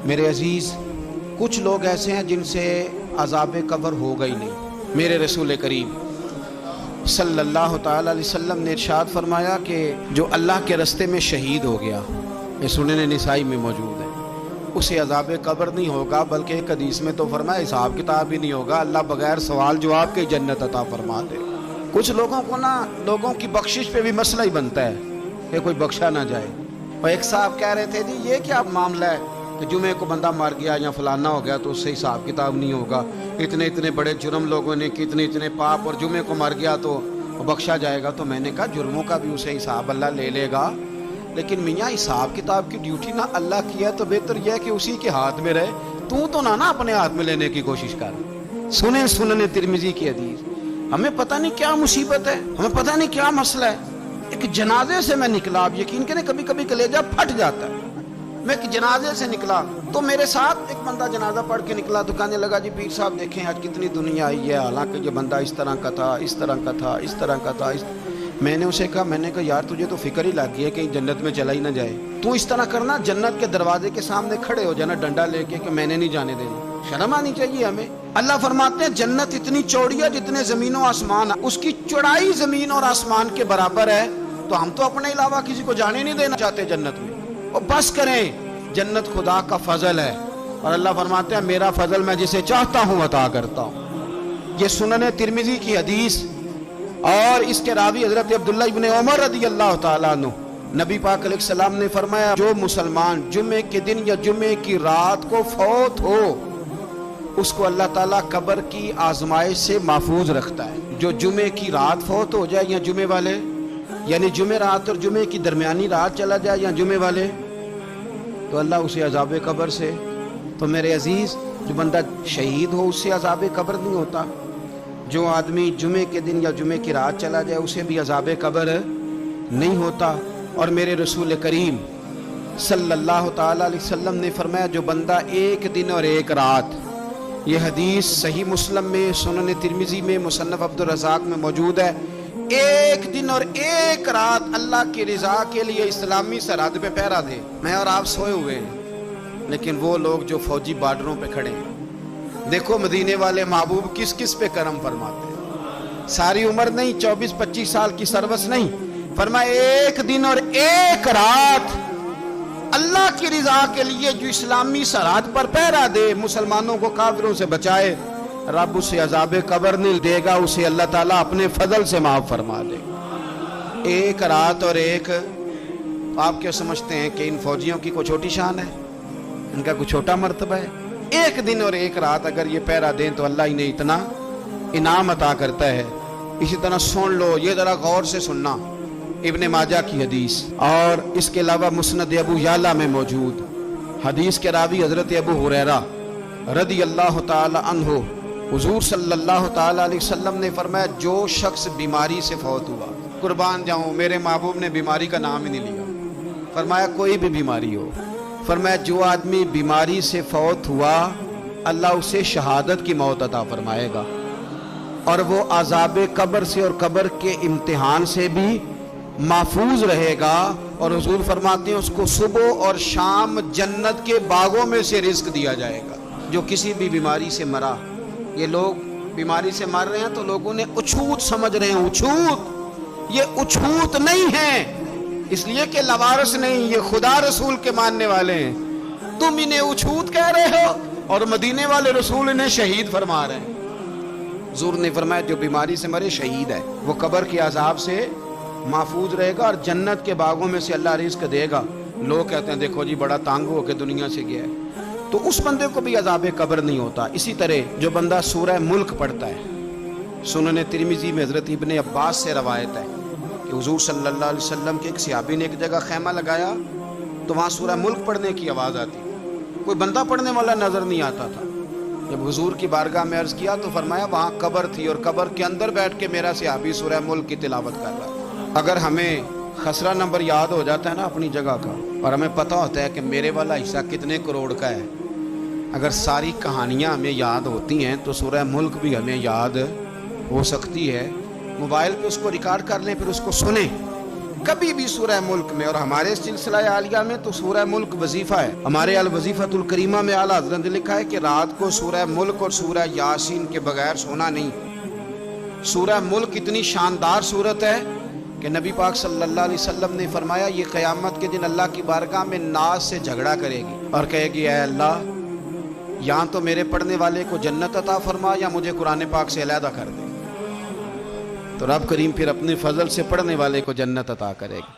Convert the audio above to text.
میرے عزیز، کچھ لوگ ایسے ہیں جن سے عذاب قبر ہوگا ہی نہیں۔ میرے رسول کریم صلی اللہ تعالی علیہ وسلم نے ارشاد فرمایا کہ جو اللہ کے راستے میں شہید ہو گیا، یہ سنن نسائی میں موجود ہے، اسے عذاب قبر نہیں ہوگا، بلکہ ایک حدیث میں تو فرمایا حساب کتاب ہی نہیں ہوگا، اللہ بغیر سوال جواب کے جنت عطا فرما دے۔ کچھ لوگوں کو لوگوں کی بخشش پہ بھی مسئلہ ہی بنتا ہے کہ کوئی بخشا نہ جائے۔ اور ایک صاحب کہہ رہے تھے جی یہ کیا معاملہ ہے کہ جمعے کو بندہ مر گیا یا فلانا ہو گیا تو اس سے حساب کتاب نہیں ہوگا، اتنے بڑے جرم لوگوں نے کی، اتنے پاپ، اور جمعے کو مر گیا تو بخشا جائے گا۔ تو میں نے کہا جرموں کا بھی اسے حساب اللہ لے لے گا، لیکن میاں حساب کتاب کی ڈیوٹی نہ اللہ کی ہے تو بہتر یہ ہے کہ اسی کے ہاتھ میں رہے، تو نہ اپنے ہاتھ میں لینے کی کوشش کر۔ سنن ترمذی کی حدیث۔ ہمیں پتہ نہیں کیا مصیبت ہے، ہمیں پتہ نہیں کیا مسئلہ ہے۔ ایک جنازے سے میں نکلا، آپ یقین کریں کبھی کبھی کلیجہ پھٹ جاتا ہے۔ میں ایک جنازے سے نکلا تو میرے ساتھ ایک بندہ جنازہ پڑھ کے نکلا تو کہنے لگا جی پیر صاحب دیکھیں آج کتنی دنیا آئی ہے، حالانکہ یہ بندہ اس طرح کا تھا، اس طرح کا تھا، اس طرح کا تھا۔ میں نے اسے کہا یار تجھے تو فکر ہی لگ گئی ہے کہ جنت میں چلا ہی نہ جائے، تو اس طرح کرنا جنت کے دروازے کے سامنے کھڑے ہو جانا ڈنڈا لے کے کہ میں نے نہیں جانے دینا۔ شرم آنی چاہیے ہمیں۔ اللہ فرماتے ہیں جنت اتنی چوڑی ہے جتنے زمین و آسمان، اس کی چوڑائی زمین اور آسمان کے برابر ہے، تو ہم تو اپنے علاوہ کسی کو جانے نہیں دینا چاہتے جنت میں۔ اور بس کریں، جنت خدا کا فضل ہے، اور اللہ فرماتے ہیں میرا فضل میں جسے چاہتا ہوں عطا کرتا ہوں۔ یہ سنن ترمذی کی حدیث، اور اس کے راوی حضرت عبداللہ ابن عمر رضی اللہ تعالیٰ عنہ۔ نبی پاک علیہ السلام نے فرمایا جو مسلمان جمعے کے دن یا جمعے کی رات کو فوت ہو، اس کو اللہ تعالیٰ قبر کی آزمائش سے محفوظ رکھتا ہے۔ جو جمعے کی رات فوت ہو جائے یا جمعے والے، یعنی جمعے رات اور جمعے کی درمیانی رات چلا جائے یا جمعے والے، تو اللہ اسے عذاب قبر سے۔ تو میرے عزیز، جو بندہ شہید ہو اس سے عذاب قبر نہیں ہوتا، جو آدمی جمعے کے دن یا جمعے کی رات چلا جائے اسے بھی عذاب قبر نہیں ہوتا۔ اور میرے رسول کریم صلی اللہ تعالی علیہ وسلم نے فرمایا جو بندہ ایک دن اور ایک رات، یہ حدیث صحیح مسلم میں، سنن ترمذی میں، مصنف عبد الرزاق میں موجود ہے، ایک دن اور ایک رات اللہ کی رضا کے لیے اسلامی سرحد پہ پہرا دے۔ میں اور آپ سوئے ہوئے ہیں، لیکن وہ لوگ جو فوجی بارڈروں پہ کھڑے ہیں، دیکھو مدینے والے محبوب کس کس پہ کرم فرماتے ہیں۔ ساری عمر نہیں، 24-25 سال کی سروس نہیں، فرمایا ایک دن اور ایک رات اللہ کی رضا کے لیے جو اسلامی سرحد پر پہرا دے، مسلمانوں کو کافروں سے بچائے، رب اسے عذاب قبر نہیں دے گا، اسے اللہ تعالیٰ اپنے فضل سے معاف فرما دے۔ ایک رات اور ایک، آپ کیا سمجھتے ہیں کہ ان فوجیوں کی کوئی چھوٹی شان ہے؟ ان کا کوئی چھوٹا مرتبہ ہے؟ ایک دن اور ایک رات اگر یہ پہرا دیں تو اللہ انہیں اتنا انعام عطا کرتا ہے۔ اسی طرح سن لو، یہ ذرا غور سے سننا، ابن ماجہ کی حدیث، اور اس کے علاوہ مسند ابو یعلا میں موجود حدیث کے راوی حضرت ابو ہریرہ رضی اللہ تعالی عنہ، حضور صلی اللہ تعالی علیہ وسلم نے فرمایا جو شخص بیماری سے فوت ہوا، قربان جاؤں میرے محبوب نے بیماری کا نام ہی نہیں لیا، فرمایا کوئی بھی بیماری ہو، فرمایا جو آدمی بیماری سے فوت ہوا اللہ اسے شہادت کی موت عطا فرمائے گا، اور وہ عذاب قبر سے اور قبر کے امتحان سے بھی محفوظ رہے گا، اور حضور فرماتے ہیں اس کو صبح اور شام جنت کے باغوں میں سے رزق دیا جائے گا۔ جو کسی بھی بیماری سے مرا، یہ لوگ بیماری سے مر رہے ہیں تو لوگوں نے اچھوت سمجھ رہے ہیں، اچھوت، یہ اچھوت نہیں ہے، اس لیے کہ لوارث نہیں، یہ خدا رسول کے ماننے والے ہیں، تم انہیں اچھوت کہہ رہے ہو، اور مدینے والے رسول انہیں شہید فرما رہے ہیں۔ حضور نے فرمایا جو بیماری سے مرے شہید ہے، وہ قبر کے عذاب سے محفوظ رہے گا اور جنت کے باغوں میں سے اللہ رزق دے گا۔ لوگ کہتے ہیں دیکھو جی بڑا تانگ ہو کے دنیا سے گیا ہے، تو اس بندے کو بھی عذاب قبر نہیں ہوتا۔ اسی طرح جو بندہ سورہ ملک پڑھتا ہے، سنن ترمذی میں حضرت ابن عباس سے روایت ہے کہ حضور صلی اللہ علیہ وسلم کے ایک صحابی نے ایک جگہ خیمہ لگایا تو وہاں سورہ ملک پڑھنے کی آواز آتی، کوئی بندہ پڑھنے والا نظر نہیں آتا تھا۔ جب حضور کی بارگاہ میں عرض کیا تو فرمایا وہاں قبر تھی اور قبر کے اندر بیٹھ کے میرا صحابی سورہ ملک کی تلاوت کر رہا۔ اگر ہمیں خسرہ نمبر یاد ہو جاتا ہے نا اپنی جگہ کا، اور ہمیں پتہ ہوتا ہے کہ میرے والا حصہ کتنے کروڑ کا ہے، اگر ساری کہانیاں ہمیں یاد ہوتی ہیں تو سورہ ملک بھی ہمیں یاد ہو سکتی ہے۔ موبائل پہ اس کو ریکارڈ کر لیں، پھر اس کو سنیں، کبھی بھی سورہ ملک میں، اور ہمارے سلسلہ عالیہ میں تو سورہ ملک وظیفہ ہے، ہمارے الوظیفۃ الکریمہ میں اعلیٰ حضرت نے لکھا ہے کہ رات کو سورہ ملک اور سورہ یاسین کے بغیر سونا نہیں۔ سورہ ملک اتنی شاندار سورت ہے کہ نبی پاک صلی اللہ علیہ وسلم نے فرمایا یہ قیامت کے دن اللہ کی بارگاہ میں ناز سے جھگڑا کرے گی اور کہے گی اے اللہ، یہاں تو میرے پڑھنے والے کو جنت عطا فرما یا مجھے قرآن پاک سے علیحدہ کر دے۔ تو رب کریم پھر اپنے فضل سے پڑھنے والے کو جنت عطا کرے گا۔